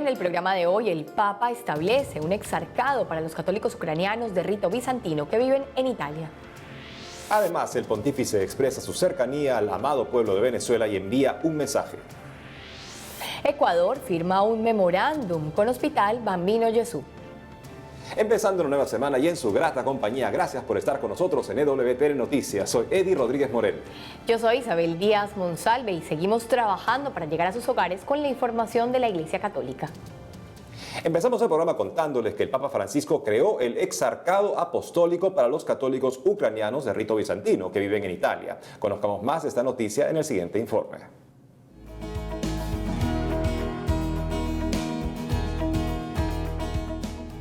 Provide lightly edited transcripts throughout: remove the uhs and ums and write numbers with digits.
el programa de hoy, el Papa establece un exarcado para los católicos ucranianos de rito bizantino que viven en Italia. Además, el pontífice expresa su cercanía al amado pueblo de Venezuela y envía un mensaje. Ecuador firma un memorándum con Hospital Bambino Gesù. Empezando una nueva semana y en su grata compañía, gracias por estar con nosotros en EWTN Noticias. Soy Eddie Rodríguez Morel. Yo soy Isabel Díaz Monsalve y seguimos trabajando para llegar a sus hogares con la información de la Iglesia Católica. Empezamos el programa contándoles que el Papa Francisco creó el exarcado apostólico para los católicos ucranianos de rito bizantino que viven en Italia. Conozcamos más de esta noticia en el siguiente informe.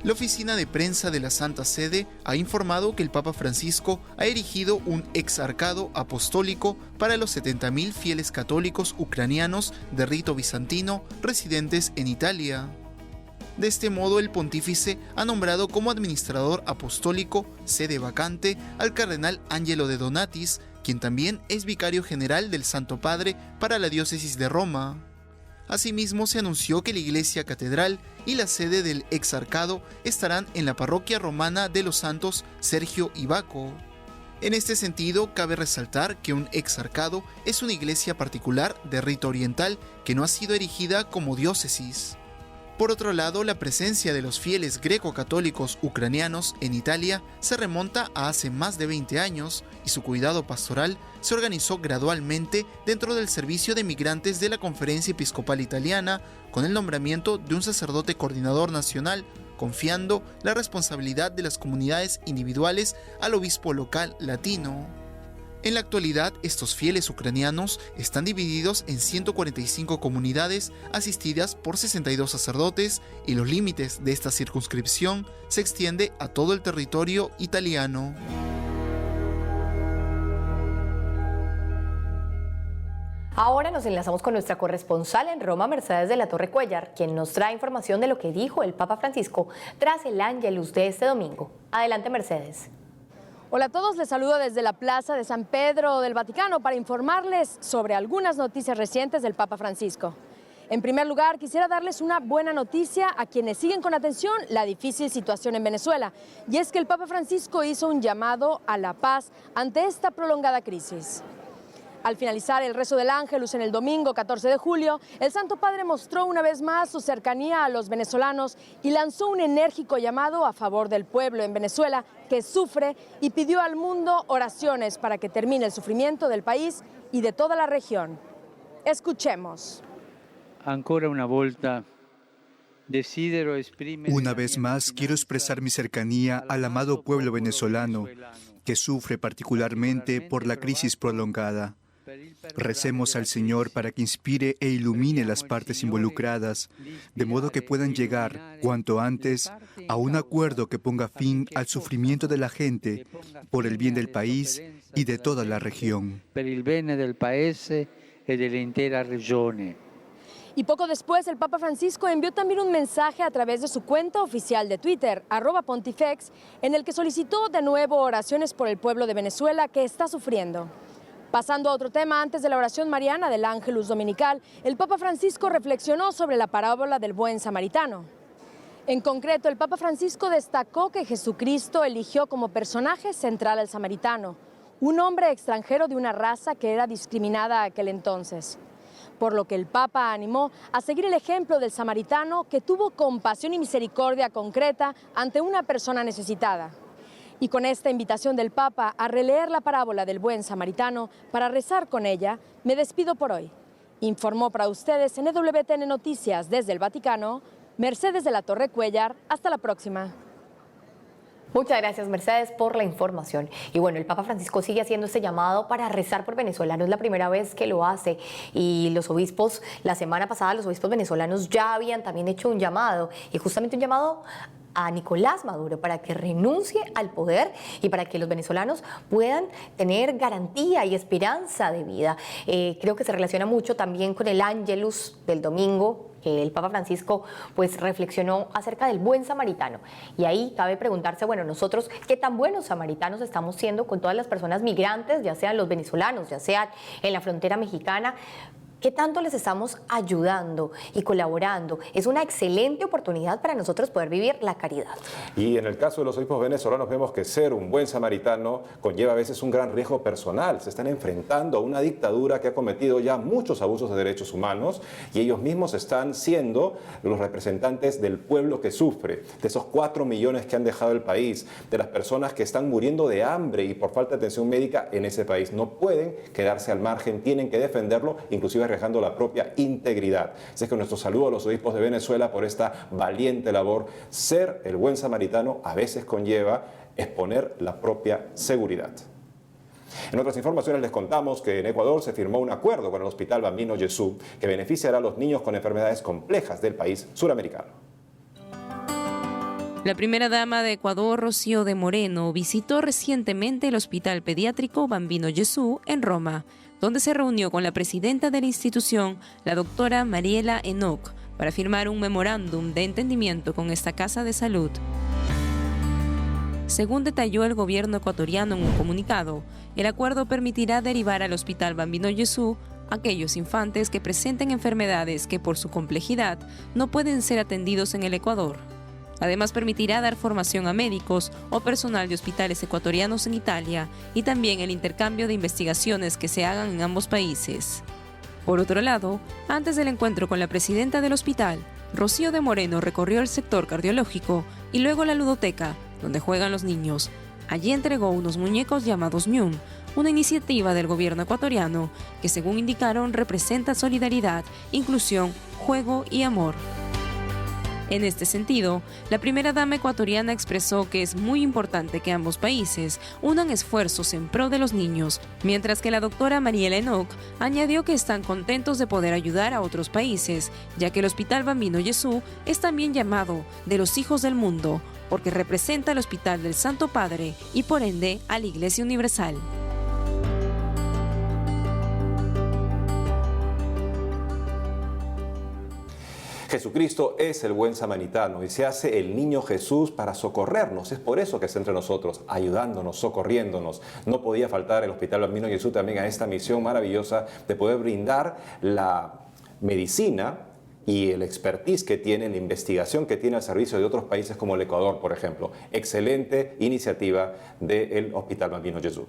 La oficina de prensa de la Santa Sede ha informado que el Papa Francisco ha erigido un exarcado apostólico para los 70.000 fieles católicos ucranianos de rito bizantino residentes en Italia. De este modo, el pontífice ha nombrado como administrador apostólico, sede vacante, al cardenal Angelo de Donatis, quien también es vicario general del Santo Padre para la diócesis de Roma. Asimismo, se anunció que la iglesia catedral y la sede del exarcado estarán en la parroquia romana de los santos Sergio y Baco. En este sentido, cabe resaltar que un exarcado es una iglesia particular de rito oriental que no ha sido erigida como diócesis. Por otro lado, la presencia de los fieles greco-católicos ucranianos en Italia se remonta a hace más de 20 años y su cuidado pastoral se organizó gradualmente dentro del servicio de migrantes de la Conferencia Episcopal Italiana con el nombramiento de un sacerdote coordinador nacional, confiando la responsabilidad de las comunidades individuales al obispo local latino. En la actualidad, estos fieles ucranianos están divididos en 145 comunidades asistidas por 62 sacerdotes y los límites de esta circunscripción se extiende a todo el territorio italiano. Ahora nos enlazamos con nuestra corresponsal en Roma, Mercedes de la Torre Cuéllar, quien nos trae información de lo que dijo el Papa Francisco tras el Ángelus de este domingo. Adelante, Mercedes. Hola a todos, les saludo desde la Plaza de San Pedro del Vaticano para informarles sobre algunas noticias recientes del Papa Francisco. En primer lugar, quisiera darles una buena noticia a quienes siguen con atención la difícil situación en Venezuela, y es que el Papa Francisco hizo un llamado a la paz ante esta prolongada crisis. Al finalizar el rezo del Ángelus en el domingo 14 de julio, el Santo Padre mostró una vez más su cercanía a los venezolanos y lanzó un enérgico llamado a favor del pueblo en Venezuela que sufre y pidió al mundo oraciones para que termine el sufrimiento del país y de toda la región. Escuchemos. Una vez más quiero expresar mi cercanía al amado pueblo venezolano que sufre particularmente por la crisis prolongada. Recemos al Señor para que inspire e ilumine las partes involucradas, de modo que puedan llegar, cuanto antes, a un acuerdo que ponga fin al sufrimiento de la gente, por el bien del país y de toda la región. Y poco después, el Papa Francisco envió también un mensaje a través de su cuenta oficial de Twitter, @Pontifex, en el que solicitó de nuevo oraciones por el pueblo de Venezuela que está sufriendo. Pasando a otro tema, antes de la oración mariana del Ángelus Dominical, el Papa Francisco reflexionó sobre la parábola del buen samaritano. En concreto, el Papa Francisco destacó que Jesucristo eligió como personaje central al samaritano, un hombre extranjero de una raza que era discriminada aquel entonces. Por lo que el Papa animó a seguir el ejemplo del samaritano que tuvo compasión y misericordia concreta ante una persona necesitada. Y con esta invitación del Papa a releer la parábola del buen samaritano para rezar con ella, me despido por hoy. Informó para ustedes en EWTN Noticias desde el Vaticano, Mercedes de la Torre Cuéllar. Hasta la próxima. Muchas gracias, Mercedes, por la información. Y bueno, el Papa Francisco sigue haciendo este llamado para rezar por Venezuela. No es la primera vez que lo hace. Y los obispos, la semana pasada, los obispos venezolanos ya habían también hecho un llamado. Y justamente un llamado a Nicolás Maduro para que renuncie al poder y para que los venezolanos puedan tener garantía y esperanza de vida. Creo que se relaciona mucho también con el Ángelus del domingo, que el Papa Francisco pues reflexionó acerca del buen samaritano. Y ahí cabe preguntarse, bueno, nosotros, ¿qué tan buenos samaritanos estamos siendo con todas las personas migrantes, ya sean los venezolanos, ya sean en la frontera mexicana? ¿Qué tanto les estamos ayudando y colaborando? Es una excelente oportunidad para nosotros poder vivir la caridad. Y en el caso de los obispos venezolanos vemos que ser un buen samaritano conlleva a veces un gran riesgo personal. Se están enfrentando a una dictadura que ha cometido ya muchos abusos de derechos humanos y ellos mismos están siendo los representantes del pueblo que sufre, de esos 4 millones que han dejado el país, de las personas que están muriendo de hambre y por falta de atención médica en ese país. No pueden quedarse al margen, tienen que defenderlo, inclusive arriesgando la propia integridad. Así es que nuestro saludo a los obispos de Venezuela por esta valiente labor. Ser el buen samaritano a veces conlleva exponer la propia seguridad. En otras informaciones les contamos que en Ecuador se firmó un acuerdo con el Hospital Bambino Jesús que beneficiará a los niños con enfermedades complejas del país suramericano. La primera dama de Ecuador, Rocío de Moreno, visitó recientemente el Hospital Pediátrico Bambino Jesús en Roma, donde se reunió con la presidenta de la institución, la doctora Mariela Enoch, para firmar un memorándum de entendimiento con esta casa de salud. Según detalló el gobierno ecuatoriano en un comunicado, el acuerdo permitirá derivar al Hospital Bambino Jesús a aquellos infantes que presenten enfermedades que por su complejidad no pueden ser atendidos en el Ecuador. Además, permitirá dar formación a médicos o personal de hospitales ecuatorianos en Italia y también el intercambio de investigaciones que se hagan en ambos países. Por otro lado, antes del encuentro con la presidenta del hospital, Rocío de Moreno recorrió el sector cardiológico y luego la ludoteca, donde juegan los niños. Allí entregó unos muñecos llamados Ñum, una iniciativa del gobierno ecuatoriano que, según indicaron, representa solidaridad, inclusión, juego y amor. En este sentido, la primera dama ecuatoriana expresó que es muy importante que ambos países unan esfuerzos en pro de los niños, mientras que la doctora Mariela Enoch añadió que están contentos de poder ayudar a otros países, ya que el Hospital Bambino Jesús es también llamado de los hijos del mundo, porque representa el Hospital del Santo Padre y por ende a la Iglesia Universal. Jesucristo es el buen samaritano y se hace el niño Jesús para socorrernos. Es por eso que está entre nosotros, ayudándonos, socorriéndonos. No podía faltar el Hospital Bambino Jesús también a esta misión maravillosa de poder brindar la medicina y el expertise que tiene, la investigación que tiene al servicio de otros países como el Ecuador, por ejemplo. Excelente iniciativa del Hospital Bambino Jesús.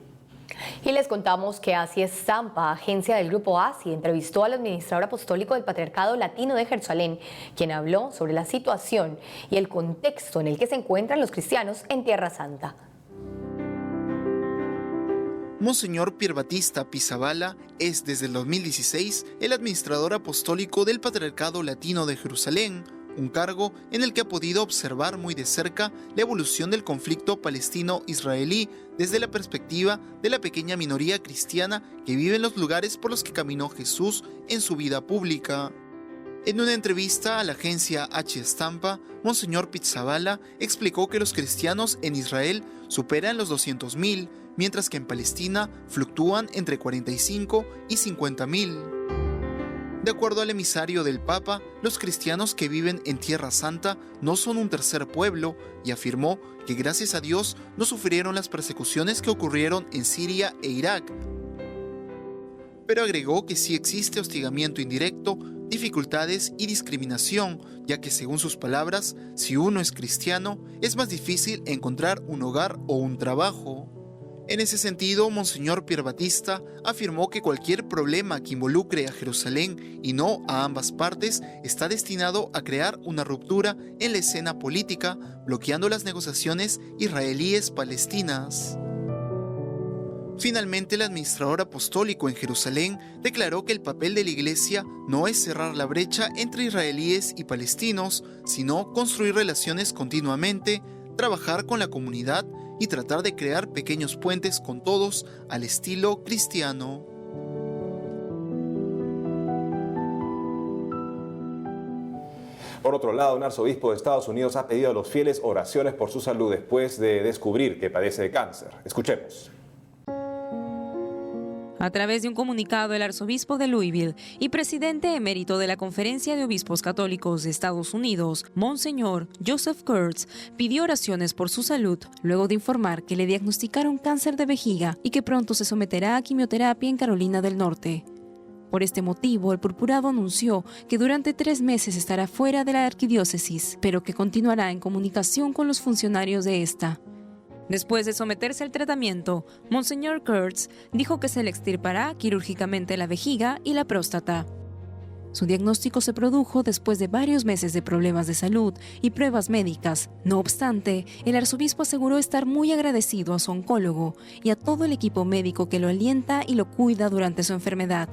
Y les contamos que Así Estampa, agencia del Grupo Así, entrevistó al administrador apostólico del Patriarcado Latino de Jerusalén, quien habló sobre la situación y el contexto en el que se encuentran los cristianos en Tierra Santa. Monseñor Pierbatista Pizzaballa es desde el 2016 el administrador apostólico del Patriarcado Latino de Jerusalén, un cargo en el que ha podido observar muy de cerca la evolución del conflicto palestino-israelí desde la perspectiva de la pequeña minoría cristiana que vive en los lugares por los que caminó Jesús en su vida pública. En una entrevista a la agencia H. Estampa, Monseñor Pizzaballa explicó que los cristianos en Israel superan los 200.000, mientras que en Palestina fluctúan entre 45 y 50.000. De acuerdo al emisario del Papa, los cristianos que viven en Tierra Santa no son un tercer pueblo y afirmó que gracias a Dios no sufrieron las persecuciones que ocurrieron en Siria e Irak. Pero agregó que sí existe hostigamiento indirecto, dificultades y discriminación, ya que según sus palabras, si uno es cristiano, es más difícil encontrar un hogar o un trabajo. En ese sentido, Monseñor Pierbatista afirmó que cualquier problema que involucre a Jerusalén y no a ambas partes está destinado a crear una ruptura en la escena política, bloqueando las negociaciones israelíes-palestinas. Finalmente, el administrador apostólico en Jerusalén declaró que el papel de la Iglesia no es cerrar la brecha entre israelíes y palestinos, sino construir relaciones continuamente, trabajar con la comunidad y tratar de crear pequeños puentes con todos al estilo cristiano. Por otro lado, un arzobispo de Estados Unidos ha pedido a los fieles oraciones por su salud después de descubrir que padece de cáncer. Escuchemos. A través de un comunicado, el arzobispo de Louisville y presidente emérito de la Conferencia de Obispos Católicos de Estados Unidos, Monseñor Joseph Kurtz, pidió oraciones por su salud luego de informar que le diagnosticaron cáncer de vejiga y que pronto se someterá a quimioterapia en Carolina del Norte. Por este motivo, el purpurado anunció que durante 3 meses estará fuera de la arquidiócesis, pero que continuará en comunicación con los funcionarios de esta. Después de someterse al tratamiento, Monseñor Kurtz dijo que se le extirpará quirúrgicamente la vejiga y la próstata. Su diagnóstico se produjo después de varios meses de problemas de salud y pruebas médicas. No obstante, el arzobispo aseguró estar muy agradecido a su oncólogo y a todo el equipo médico que lo alienta y lo cuida durante su enfermedad.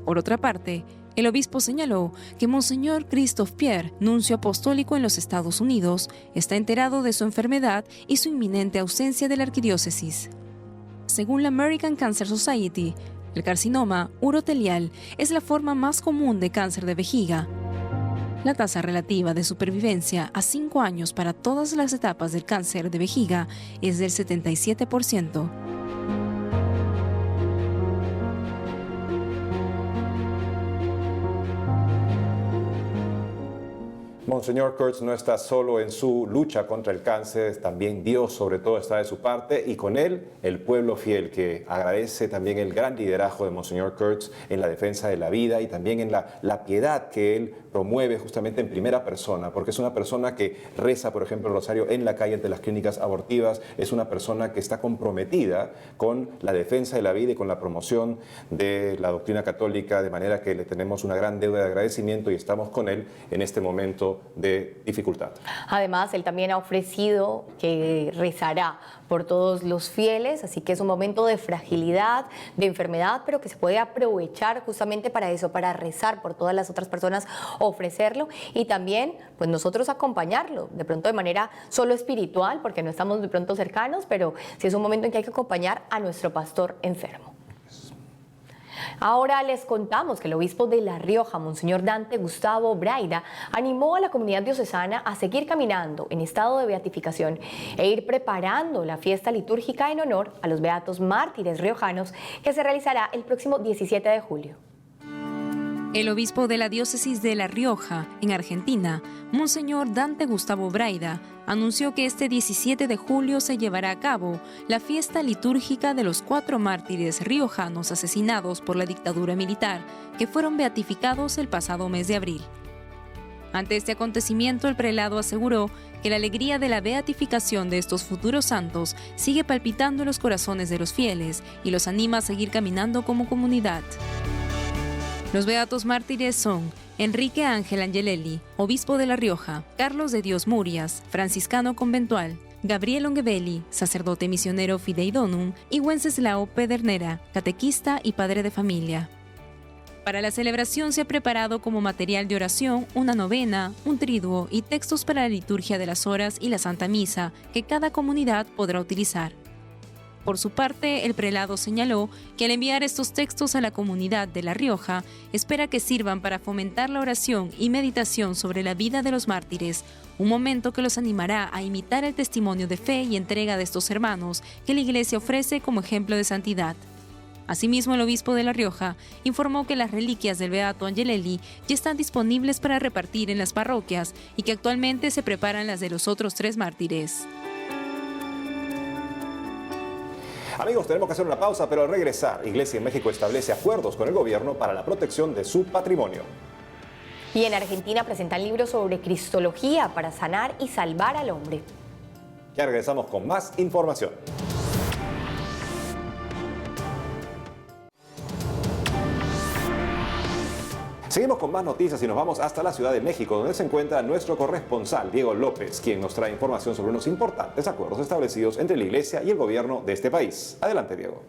Por otra parte, el obispo señaló que Monseñor Christophe Pierre, nuncio apostólico en los Estados Unidos, está enterado de su enfermedad y su inminente ausencia de la arquidiócesis. Según la American Cancer Society, el carcinoma urotelial es la forma más común de cáncer de vejiga. La tasa relativa de supervivencia a 5 años para todas las etapas del cáncer de vejiga es del 77%. Monseñor Kurtz no está solo en su lucha contra el cáncer, también Dios sobre todo está de su parte y con él el pueblo fiel que agradece también el gran liderazgo de Monseñor Kurtz en la defensa de la vida y también en la piedad que él promueve justamente en primera persona, porque es una persona que reza, por ejemplo, el rosario en la calle ante las clínicas abortivas, es una persona que está comprometida con la defensa de la vida y con la promoción de la doctrina católica, de manera que le tenemos una gran deuda de agradecimiento y estamos con él en este momento de dificultad. Además, él también ha ofrecido que rezará por todos los fieles, así que es un momento de fragilidad, de enfermedad, pero que se puede aprovechar justamente para eso, para rezar por todas las otras personas, ofrecerlo y también pues nosotros acompañarlo, de pronto de manera solo espiritual, porque no estamos de pronto cercanos, pero sí es un momento en que hay que acompañar a nuestro pastor enfermo. Ahora les contamos que el obispo de La Rioja, Monseñor Dante Gustavo Braida, animó a la comunidad diocesana a seguir caminando en estado de beatificación e ir preparando la fiesta litúrgica en honor a los beatos mártires riojanos que se realizará el próximo 17 de julio. El obispo de la diócesis de La Rioja, en Argentina, Monseñor Dante Gustavo Braida, anunció que este 17 de julio se llevará a cabo la fiesta litúrgica de los 4 mártires riojanos asesinados por la dictadura militar, que fueron beatificados el pasado mes de abril. Ante este acontecimiento, el prelado aseguró que la alegría de la beatificación de estos futuros santos sigue palpitando en los corazones de los fieles y los anima a seguir caminando como comunidad. Los beatos mártires son Enrique Ángel Angelelli, obispo de La Rioja, Carlos de Dios Murias, franciscano conventual, Gabriel Onguebelli, sacerdote misionero Fidei Donum, y Wenceslao Pedernera, catequista y padre de familia. Para la celebración se ha preparado como material de oración una novena, un triduo y textos para la liturgia de las horas y la Santa Misa que cada comunidad podrá utilizar. Por su parte, el prelado señaló que al enviar estos textos a la comunidad de La Rioja, espera que sirvan para fomentar la oración y meditación sobre la vida de los mártires, un momento que los animará a imitar el testimonio de fe y entrega de estos hermanos que la Iglesia ofrece como ejemplo de santidad. Asimismo, el obispo de La Rioja informó que las reliquias del beato Angelelli ya están disponibles para repartir en las parroquias y que actualmente se preparan las de los otros 3 mártires. Amigos, tenemos que hacer una pausa, pero al regresar, Iglesia en México establece acuerdos con el gobierno para la protección de su patrimonio. Y en Argentina presentan libros sobre cristología para sanar y salvar al hombre. Ya regresamos con más información. Seguimos con más noticias y nos vamos hasta la Ciudad de México, donde se encuentra nuestro corresponsal Diego López, quien nos trae información sobre unos importantes acuerdos establecidos entre la Iglesia y el gobierno de este país. Adelante, Diego.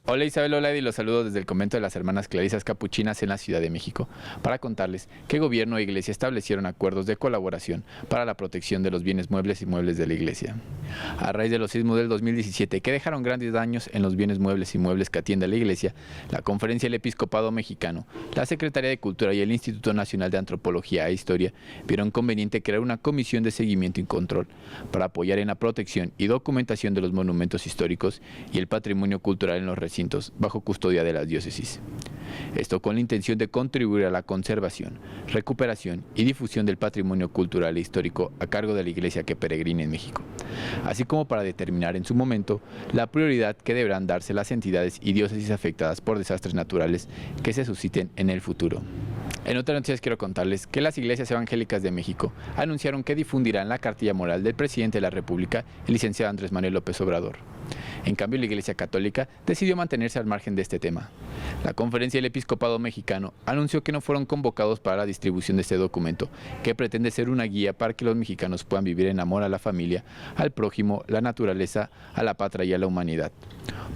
Hola Isabel Olad y los saludos desde el convento de las Hermanas Clarisas Capuchinas en la Ciudad de México para contarles que gobierno e iglesia establecieron acuerdos de colaboración para la protección de los bienes muebles y muebles de la iglesia. A raíz de los sismos del 2017 que dejaron grandes daños en los bienes muebles y muebles que atiende la iglesia, la Conferencia del Episcopado Mexicano, la Secretaría de Cultura y el Instituto Nacional de Antropología e Historia vieron conveniente crear una comisión de seguimiento y control para apoyar en la protección y documentación de los monumentos históricos y el patrimonio cultural en los recintos recintos bajo custodia de las diócesis. Esto con la intención de contribuir a la conservación, recuperación y difusión del patrimonio cultural e histórico a cargo de la Iglesia que peregrina en México, así como para determinar en su momento la prioridad que deberán darse las entidades y diócesis afectadas por desastres naturales que se susciten en el futuro. En otras noticias quiero contarles que las iglesias evangélicas de México anunciaron que difundirán la cartilla moral del presidente de la República, el licenciado Andrés Manuel López Obrador. En cambio, la Iglesia Católica decidió mantenerse al margen de este tema. La Conferencia del Episcopado Mexicano anunció que no fueron convocados para la distribución de este documento, que pretende ser una guía para que los mexicanos puedan vivir en amor a la familia, al prójimo, la naturaleza, a la patria y a la humanidad.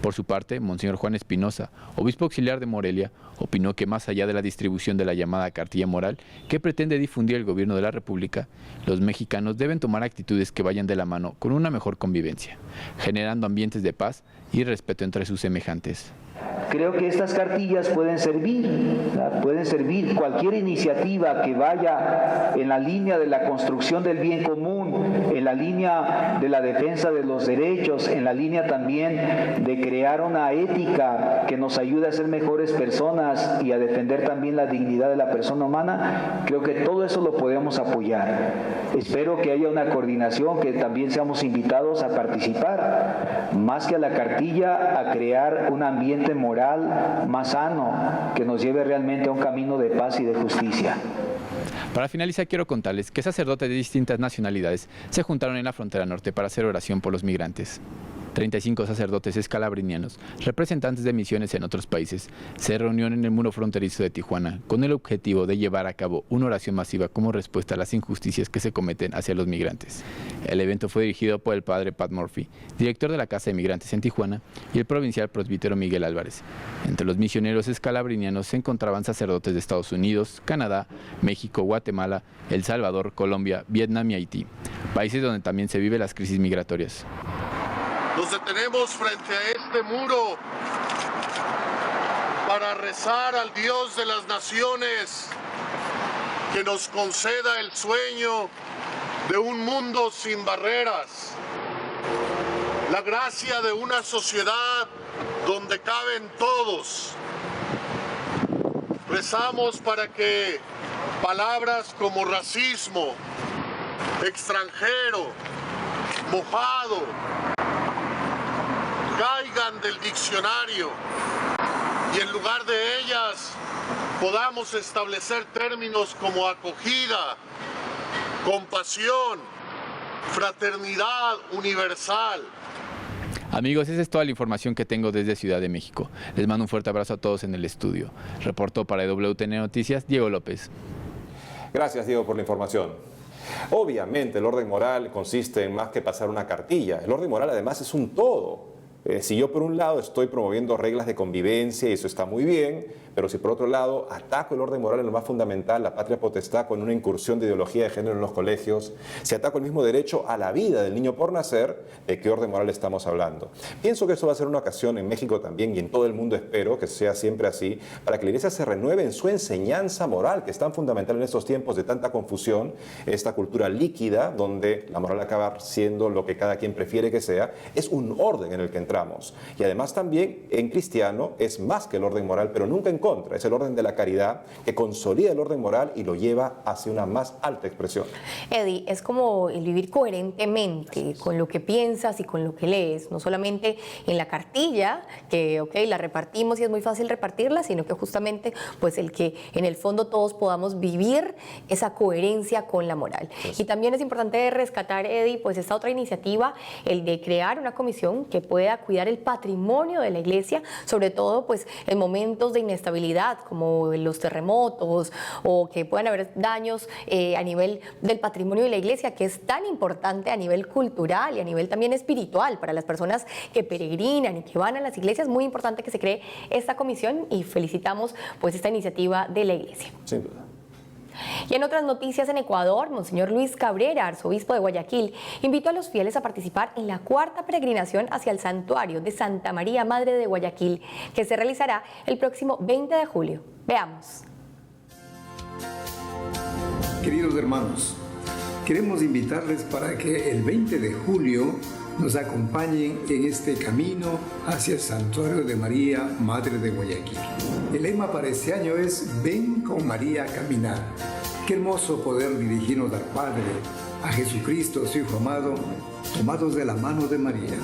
Por su parte, Monseñor Juan Espinosa, obispo auxiliar de Morelia, opinó que más allá de la distribución de la llamada cartilla moral que pretende difundir el gobierno de la República, los mexicanos deben tomar actitudes que vayan de la mano con una mejor convivencia, generando ambientes de paz y respeto entre sus semejantes. Creo que estas cartillas pueden servir cualquier iniciativa que vaya en la línea de la construcción del bien común, en la línea de la defensa de los derechos, en la línea también de crear una ética que nos ayude a ser mejores personas y a defender también la dignidad de la persona humana. Creo que todo eso lo podemos apoyar. Espero que haya una coordinación, que también seamos invitados a participar, más que a la cartilla, a crear un ambiente moral más sano que nos lleve realmente a un camino de paz y de justicia. Para finalizar, quiero contarles que sacerdotes de distintas nacionalidades se juntaron en la frontera norte para hacer oración por los migrantes. 35 sacerdotes escalabrinianos, representantes de misiones en otros países, se reunieron en el muro fronterizo de Tijuana con el objetivo de llevar a cabo una oración masiva como respuesta a las injusticias que se cometen hacia los migrantes. El evento fue dirigido por el padre Pat Murphy, director de la Casa de Migrantes en Tijuana, y el provincial presbítero Miguel Álvarez. Entre los misioneros escalabrinianos se encontraban sacerdotes de Estados Unidos, Canadá, México, Guatemala, El Salvador, Colombia, Vietnam y Haití, países donde también se viven las crisis migratorias. Nos detenemos frente a este muro para rezar al Dios de las naciones que nos conceda el sueño de un mundo sin barreras, la gracia de una sociedad donde caben todos. Rezamos para que palabras como racismo, extranjero, mojado, caigan del diccionario y en lugar de ellas podamos establecer términos como acogida, compasión, fraternidad universal. Amigos, esa es toda la información que tengo desde Ciudad de México. Les mando un fuerte abrazo a todos en el estudio. Reportó para WTN Noticias, Diego López. Gracias, Diego, por la información. Obviamente, el orden moral consiste en más que pasar una cartilla. El orden moral, además, es un todo. Si yo por un lado estoy promoviendo reglas de convivencia y eso está muy bien, pero si por otro lado ataco el orden moral en lo más fundamental, la patria potestad, con una incursión de ideología de género en los colegios, si ataco el mismo derecho a la vida del niño por nacer, ¿de qué orden moral estamos hablando? Pienso que eso va a ser una ocasión en México también y en todo el mundo, espero que sea siempre así, para que la Iglesia se renueve en su enseñanza moral, que es tan fundamental en estos tiempos de tanta confusión, esta cultura líquida donde la moral acaba siendo lo que cada quien prefiere que sea, es un orden en el que entramos. Y además también en cristiano es más que el orden moral, pero nunca en contra, es el orden de la caridad que consolida el orden moral y lo lleva hacia una más alta expresión. Eddie, es como el vivir coherentemente con lo que piensas y con lo que lees, no solamente en la cartilla, que la repartimos y es muy fácil repartirla, sino que justamente pues el que en el fondo todos podamos vivir esa coherencia con la moral. Pues. Y también es importante rescatar, Eddie, pues esta otra iniciativa, el de crear una comisión que pueda cuidar el patrimonio de la Iglesia, sobre todo pues en momentos de inestabilidad como los terremotos o que puedan haber daños a nivel del patrimonio de la Iglesia, que es tan importante a nivel cultural y a nivel también espiritual para las personas que peregrinan y que van a las iglesias. Muy importante que se cree esta comisión y felicitamos pues esta iniciativa de la Iglesia. Sin duda. Y en otras noticias, en Ecuador, Monseñor Luis Cabrera, arzobispo de Guayaquil, invitó a los fieles a participar en la cuarta peregrinación hacia el santuario de Santa María Madre de Guayaquil, que se realizará el próximo 20 de julio. Veamos. Queridos hermanos, queremos invitarles para que el 20 de julio nos acompañen en este camino hacia el Santuario de María, Madre de Guayaquil. El lema para este año es Ven con María a caminar. Qué hermoso poder dirigirnos al Padre, a Jesucristo, su Hijo amado, tomados de la mano de María.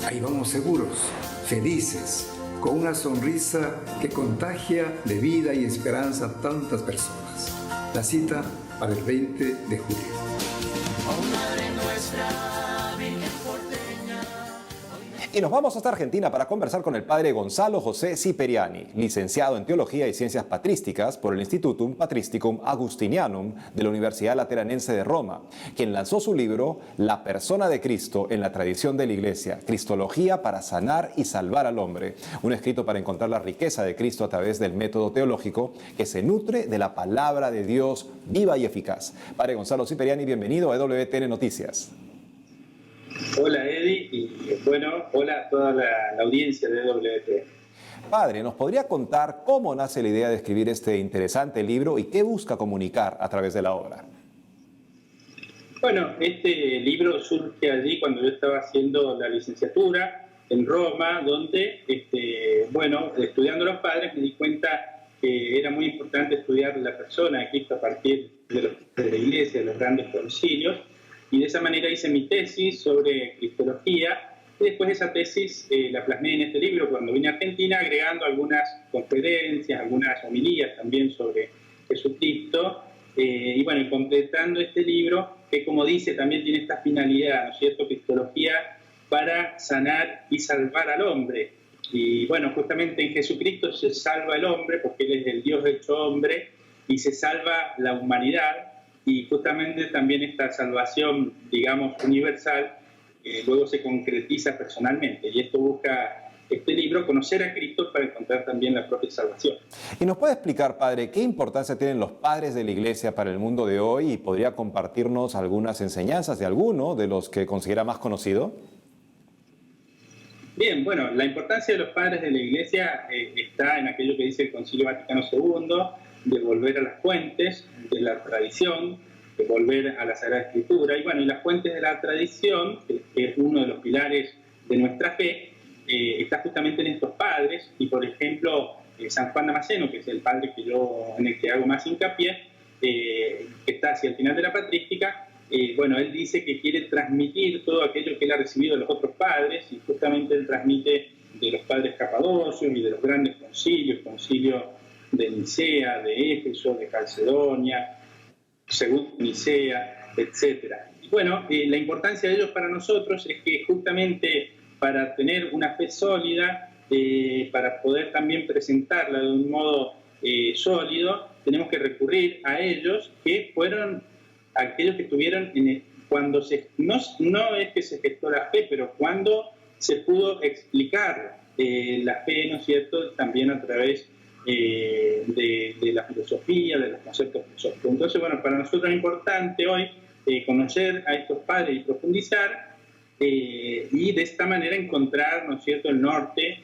Ahí vamos seguros, felices, con una sonrisa que contagia de vida y esperanza a tantas personas. La cita para el 20 de julio. Y nos vamos hasta Argentina para conversar con el padre Gonzalo José Ciperiani, licenciado en Teología y Ciencias Patrísticas por el Institutum Patristicum Agustinianum de la Universidad Lateranense de Roma, quien lanzó su libro La persona de Cristo en la tradición de la Iglesia, Cristología para sanar y salvar al hombre, un escrito para encontrar la riqueza de Cristo a través del método teológico que se nutre de la palabra de Dios viva y eficaz. Padre Gonzalo Ciperiani, bienvenido a EWTN Noticias. Hola Eddie y bueno, hola a toda la audiencia de WT. Padre, ¿nos podría contar cómo nace la idea de escribir este interesante libro y qué busca comunicar a través de la obra? Bueno, este libro surge allí cuando yo estaba haciendo la licenciatura en Roma, donde, estudiando los padres me di cuenta que era muy importante estudiar la persona de Cristo a partir de la Iglesia, de los grandes concilios. Y de esa manera hice mi tesis sobre cristología y después esa tesis la plasmé en este libro cuando vine a Argentina, agregando algunas conferencias, algunas homilías también sobre Jesucristo y completando este libro que, como dice, también tiene esta finalidad, ¿no es cierto?, cristología para sanar y salvar al hombre. Y bueno, justamente en Jesucristo se salva el hombre porque Él es el Dios hecho hombre y se salva la humanidad. Y justamente también esta salvación, digamos, universal, luego se concretiza personalmente. Y esto busca este libro, conocer a Cristo para encontrar también la propia salvación. ¿Y nos puede explicar, padre, qué importancia tienen los padres de la Iglesia para el mundo de hoy? ¿Y podría compartirnos algunas enseñanzas de alguno de los que considera más conocido? Bien, bueno, la importancia de los padres de la Iglesia está en aquello que dice el Concilio Vaticano II, de volver a las fuentes de la tradición, de volver a la Sagrada Escritura. Y bueno, y las fuentes de la tradición, que es uno de los pilares de nuestra fe, está justamente en estos padres. Y por ejemplo, San Juan Damasceno, que es el padre en el que hago más hincapié, que está hacia el final de la patrística, él dice que quiere transmitir todo aquello que él ha recibido de los otros padres, y justamente él transmite de los padres capadocios y de los grandes concilios, concilio de Nicea, de Éfeso, de Calcedonia, según Nicea, etc. Y bueno, la importancia de ellos para nosotros es que justamente para tener una fe sólida, para poder también presentarla de un modo sólido, tenemos que recurrir a ellos, que fueron aquellos que estuvieron cuando no es que se gestó la fe, pero cuando se pudo explicar la fe, ¿no es cierto?, también a través de la filosofía, de los conceptos filosóficos. Entonces, bueno, para nosotros es importante hoy conocer a estos padres y profundizar, y de esta manera encontrar, ¿no es cierto?, el norte,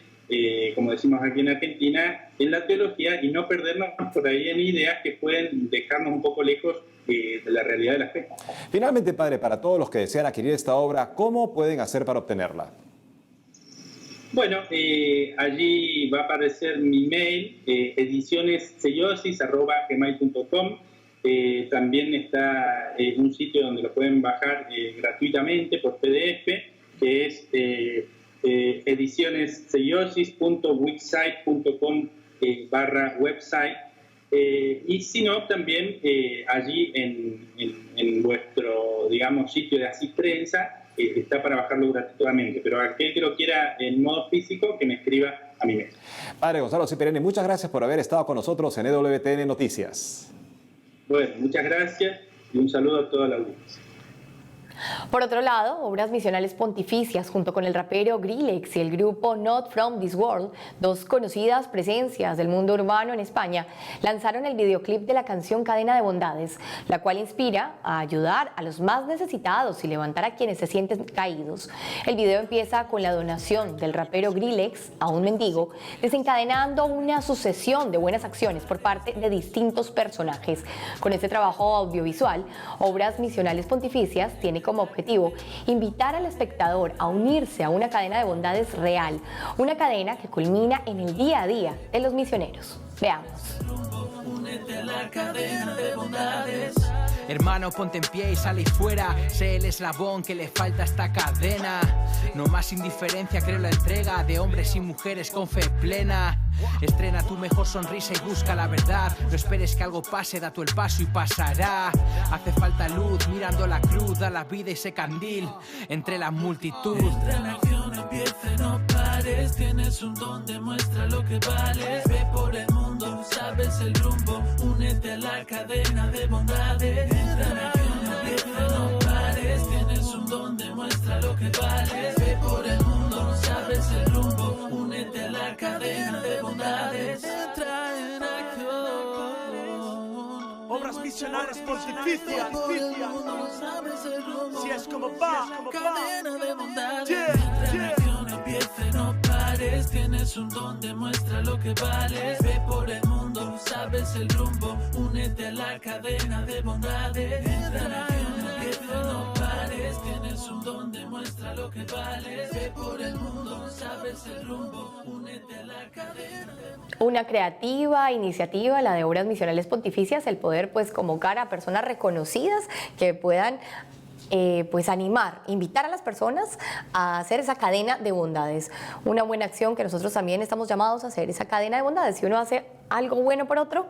como decimos aquí en Argentina, en la teología, y no perdernos por ahí en ideas que pueden dejarnos un poco lejos de la realidad de la fe. Finalmente, padre, para todos los que desean adquirir esta obra, ¿cómo pueden hacer para obtenerla? Bueno, allí va a aparecer mi mail, edicionessellosis@gmail.com. También está un sitio donde lo pueden bajar gratuitamente por PDF, que es edicionessellosis.wixsite.com/website. Y si no, también allí en vuestro, digamos, sitio de Así Prensa, está para bajarlo gratuitamente, pero aquel que lo quiera en modo físico, que me escriba a mi mail. Padre Gonzalo Ciperiani, muchas gracias por haber estado con nosotros en EWTN Noticias. Bueno, muchas gracias y un saludo a toda la audiencia. Por otro lado, Obras Misionales Pontificias, junto con el rapero Grillex y el grupo Not From This World, dos conocidas presencias del mundo urbano en España, lanzaron el videoclip de la canción Cadena de Bondades, la cual inspira a ayudar a los más necesitados y levantar a quienes se sienten caídos. El video empieza con la donación del rapero Grillex a un mendigo, desencadenando una sucesión de buenas acciones por parte de distintos personajes. Con este trabajo audiovisual, Obras Misionales Pontificias tiene como objetivo invitar al espectador a unirse a una cadena de bondades real, una cadena que culmina en el día a día de los misioneros. Veamos. Únete a la cadena de bondades. Hermano, ponte en pie y sale fuera. Sé el eslabón que le falta a esta cadena. No más indiferencia, creo la entrega de hombres y mujeres con fe plena. Estrena tu mejor sonrisa y busca la verdad. No esperes que algo pase, da tú el paso y pasará. Hace falta luz, mirando la cruz, da la vida y ese candil entre la multitud. Entra en acción, empieza, no pares. Tienes un don, demuestra lo que vales. Ve por el mundo, sabes el rumbo. Únete a la cadena de bondades. Entra en acción, empieza, no pares. Tienes un don, demuestra lo que vales. Ve por el mundo, sabes el rumbo. Únete a la cadena de bondades. Entra en acción. Obras Misionales Pontificias. Si es como va, cadena de bondades. Entra en acción, empieza, no pares. Tienes un don, demuestra lo que vales. Ve por el mundo, sabes el rumbo. Únete a la cadena de bondades. Entra en acción, empieza, no pares. Tienes un don, demuestra lo que vales. Ve por el mundo, sabes el rumbo. Únete a la cadena de bondades. Una creativa iniciativa, la de Obras Misionales Pontificias, el poder pues convocar a personas reconocidas que puedan pues animar, invitar a las personas a hacer esa cadena de bondades. Una buena acción que nosotros también estamos llamados a hacer, esa cadena de bondades. Si uno hace algo bueno por otro,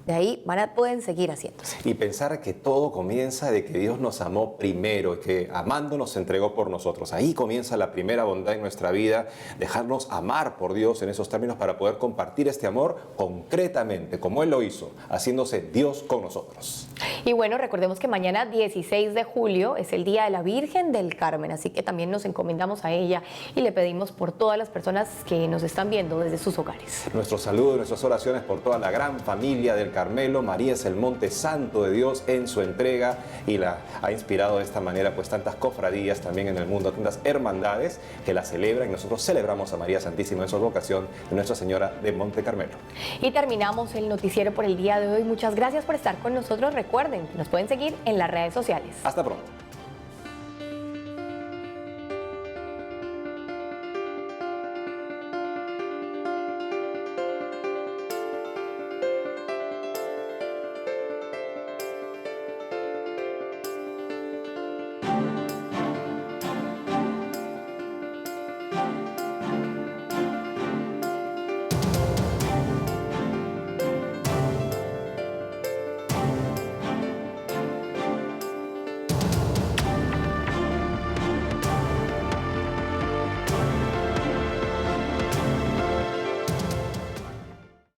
de ahí pueden seguir haciéndose. Y pensar que todo comienza de que Dios nos amó primero, que amando nos entregó por nosotros. Ahí comienza la primera bondad en nuestra vida, dejarnos amar por Dios en esos términos para poder compartir este amor concretamente, como Él lo hizo, haciéndose Dios con nosotros. Y bueno, recordemos que mañana 16 de julio es el Día de la Virgen del Carmen, así que también nos encomendamos a ella y le pedimos por todas las personas que nos están viendo desde sus hogares. Nuestro saludo y nuestras oraciones por toda la gran familia del Carmelo. María es el monte santo de Dios en su entrega y la ha inspirado de esta manera pues tantas cofradías también en el mundo, tantas hermandades que la celebran y nosotros celebramos a María Santísima en su vocación de Nuestra Señora de Monte Carmelo. Y terminamos el noticiero por el día de hoy. Muchas gracias por estar con nosotros. Recuerden que nos pueden seguir en las redes sociales. Hasta pronto.